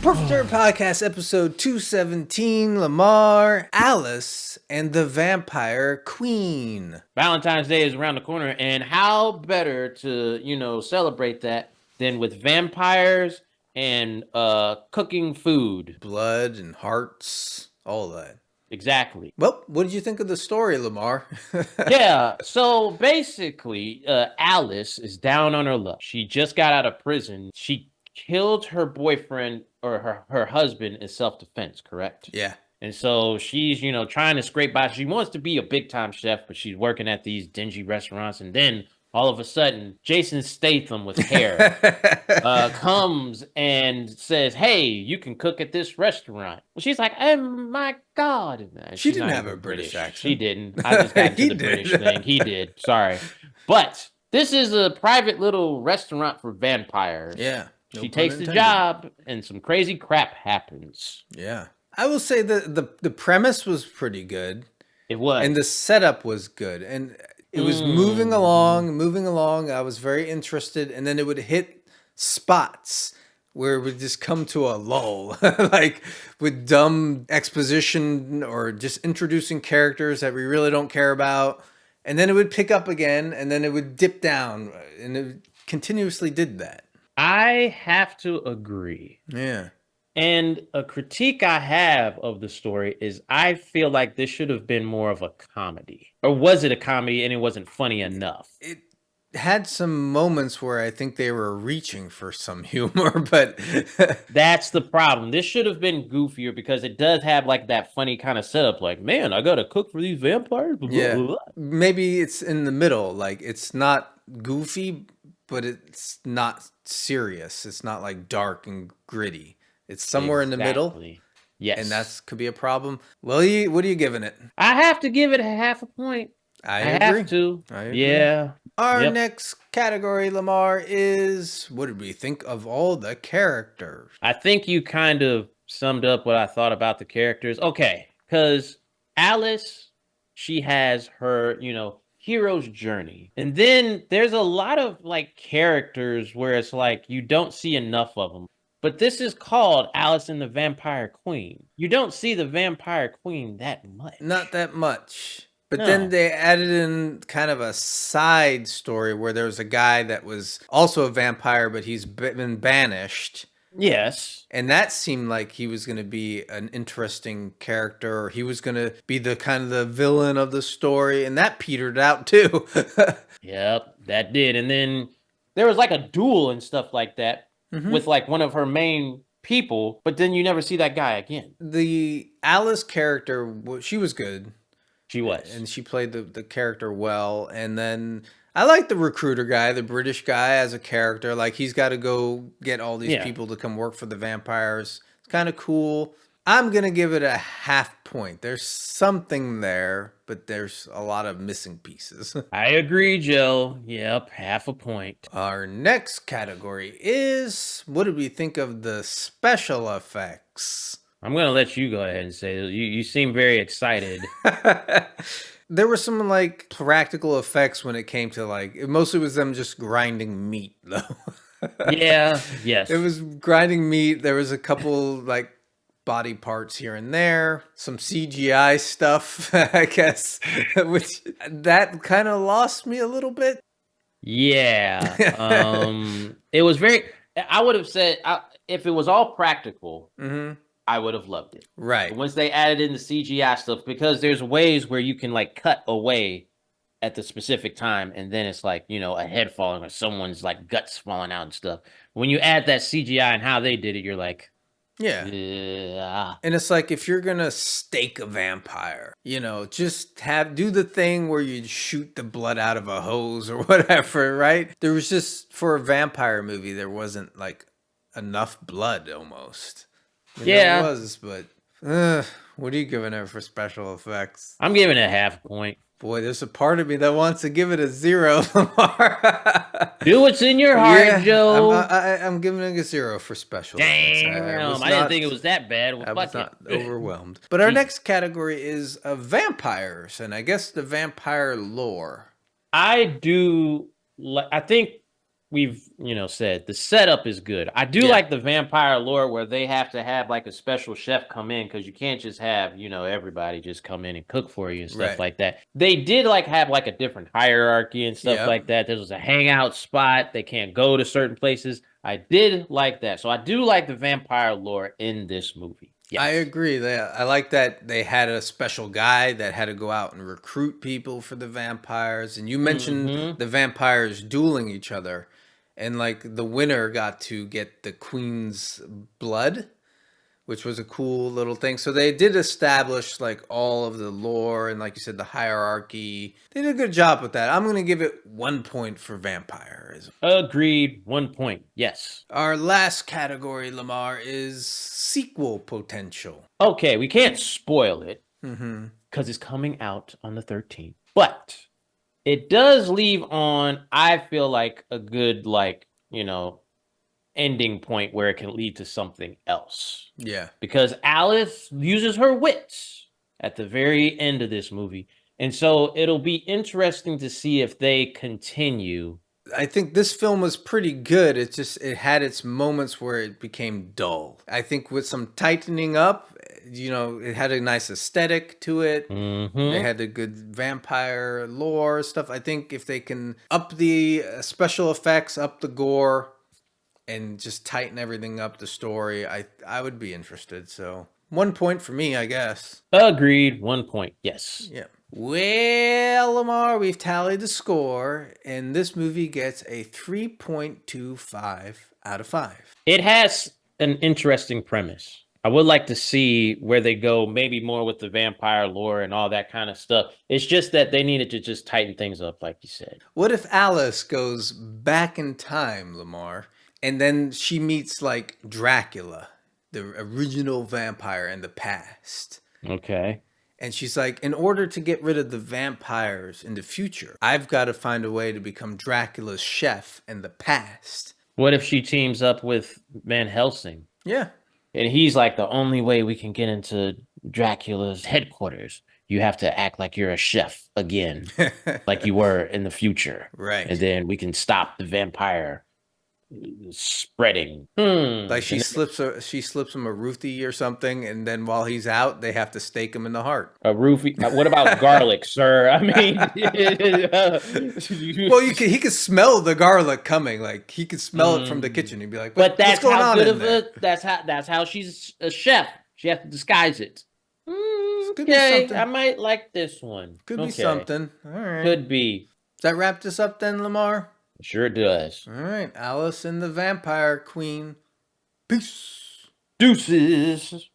Perfect Turd Podcast, episode 217, Lamar, Alice, and the Vampire Queen. Valentine's Day is around the corner, and how better to, celebrate that than with vampires and cooking food. Blood and hearts, all that. Exactly. Well, what did you think of the story, Lamar? Yeah, so basically, Alice is down on her luck. She just got out of prison. She killed her boyfriend or her husband in self-defense, correct? Yeah. And so she's, trying to scrape by. She wants to be a big time chef, but she's working at these dingy restaurants. And then all of a sudden, Jason Statham with hair comes and says, "Hey, you can cook at this restaurant." Well, she's like, "Oh my God." She didn't have a British accent. She didn't. I just got into the British thing. He did. Sorry. But this is a private little restaurant for vampires. Yeah. She takes the job and some crazy crap happens. Yeah. I will say the premise was pretty good. It was. And the setup was good. And it was moving along. I was very interested. And then it would hit spots where it would just come to a lull, like with dumb exposition or just introducing characters that we really don't care about. And then it would pick up again, and then it would dip down. And it continuously did that. I have to agree. Yeah. And a critique I have of the story is I feel like this should have been more of a comedy. Or was it a comedy and it wasn't funny enough? It had some moments where I think they were reaching for some humor, but that's the problem. This should have been goofier because it does have like that funny kind of setup, like, man, I gotta cook for these vampires. Yeah. Maybe it's in the middle. Like, it's not goofy, but it's not serious. It's not like dark and gritty. It's somewhere in the middle. Yes. And that could be a problem. Well, what are you giving it? I have to give it a half a point. I agree. Have to. I agree. Yeah. Our next category, Lamar, is what did we think of all the characters? I think you kind of summed up what I thought about the characters. Okay, because Alice, she has her, hero's journey. And then there's a lot of like characters where it's like you don't see enough of them. But this is called Alice and the Vampire Queen. You don't see the Vampire Queen that much. Not that much. But then they added in kind of a side story where there was a guy that was also a vampire, but he's been banished. Yes. And that seemed like he was going to be an interesting character, or he was going to be the kind of the villain of the story. And that petered out too. Yep, that did. And then there was like a duel and stuff like that. Mm-hmm. With like one of her main people, but then you never see that guy again. The Alice character, she was good. She was. And she played the character well. And then I like the recruiter guy, the British guy as a character. Like, he's got to go get all these people to come work for the vampires. It's kind of cool. I'm going to give it a half point. There's something there, but there's a lot of missing pieces. I agree, Joe. Yep, half a point. Our next category is, what did we think of the special effects? I'm going to let you go ahead and say it. You seem very excited. There were some like practical effects when it came to like, it mostly was them just grinding meat though. Yeah, yes. It was grinding meat. There was a couple like body parts here and there, some CGI stuff, I guess, which that kind of lost me a little bit. Yeah. It was very, I would have said, if it was all practical, I would have loved it. Right. But once they added in the CGI stuff, because there's ways where you can like cut away at the specific time, and then it's like, a head falling or someone's like guts falling out and stuff. When you add that CGI and how they did it, you're like, yeah. And it's like, if you're gonna stake a vampire, just do the thing where you shoot the blood out of a hose or whatever, right? There was just, for a vampire movie, there wasn't like enough blood almost. Yeah. It was, but what are you giving it for special effects? I'm giving it a half point. Boy, there's a part of me that wants to give it a 0, Lamar. Do what's in your heart, Joe. I'm giving it a 0 for special effects. I didn't think it was that bad. I was not overwhelmed. But our next category is vampires, and I guess the vampire lore. I think we've said, the setup is good. I do Yeah. like the vampire lore where they have to have like a special chef come in because you can't just have everybody just come in and cook for you and stuff Right. like that. They did like have like a different hierarchy and stuff Yeah. like that. There was a hangout spot. They can't go to certain places. I did like that. So I do like the vampire lore in this movie. I Yes. agree. I like that they had a special guy that had to go out and recruit people for the vampires. And you mentioned Mm-hmm. the vampires dueling each other. And like the winner got to get the queen's blood, which was a cool little thing. So they did establish like all of the lore and like you said, the hierarchy. They did a good job with that. I'm gonna give it 1 point for vampirism. Agreed. 1 point. Yes. Our last category, Lamar, is sequel potential. Okay, we can't spoil it Mm-hmm. because it's coming out on the 13th. But it does leave on, I feel like, a good, ending point where it can lead to something else. Yeah. Because Alice uses her wits at the very end of this movie. And so it'll be interesting to see if they continue. I think this film was pretty good. It's just it had its moments where it became dull. I think with some tightening up, it had a nice aesthetic to it. They Mm-hmm. had the good vampire lore stuff. I think if they can up the special effects, up the gore, and just tighten everything up, the story, I would be interested. So 1 point for me, I guess. Agreed. 1 point. Yes. Yeah. Well, Lamar, we've tallied the score, and this movie gets a 3.25 out of 5. It has an interesting premise. I would like to see where they go, maybe more with the vampire lore and all that kind of stuff. It's just that they needed to just tighten things up, like you said. What if Alice goes back in time, Lamar, and then she meets like Dracula, the original vampire in the past? Okay. And she's like, in order to get rid of the vampires in the future, I've got to find a way to become Dracula's chef in the past. What if she teams up with Van Helsing? Yeah. And he's like, the only way we can get into Dracula's headquarters, you have to act like you're a chef again, like you were in the future. And Right. then we can stop the vampire spreading. Like And she slips him a roofie or something, and then while he's out, they have to stake him in the heart. a roofie. What about garlic, sir? I mean, Well, he could smell the garlic coming. Like he could smell it from the Mm. kitchen. He'd be like, But What's that's going how on good in of there?" a that's how she's a chef. She has to disguise it. Could be Okay, I something. might like this one. Could be Okay, something. All right. could be. Does that wrap this up then, Lamar? Sure does. All right. Alice and the Vampire Queen. Peace. Deuces.